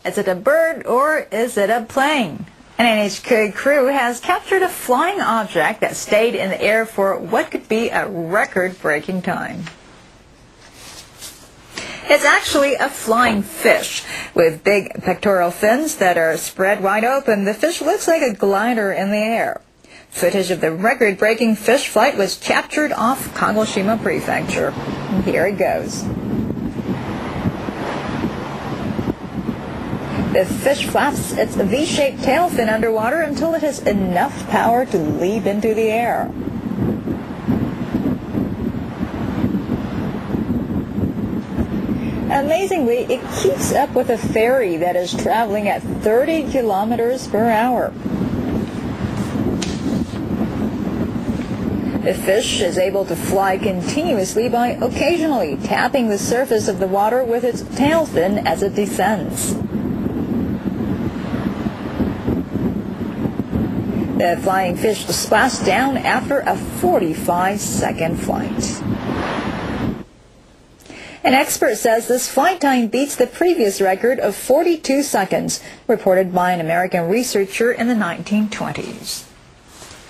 Is it a bird or is it a plane? An NHK crew has captured a flying object that stayed in the air for what could be a record-breaking time. It's actually a flying fish with big pectoral fins that are spread wide open. The fish looks like a glider in the air. Footage of the record-breaking fish flight was captured off Kagoshima Prefecture. Here it goes. The fish flaps its V-shaped tail fin underwater until it has enough power to leap into the air. Amazingly, it keeps up with a ferry that is traveling at 30 kilometers per hour. The fish is able to fly continuously by occasionally tapping the surface of the water with its tail fin as it descends. The flying fish splashed down after a 45-second flight. An expert says this flight time beats the previous record of 42 seconds, reported by an American researcher in the 1920s.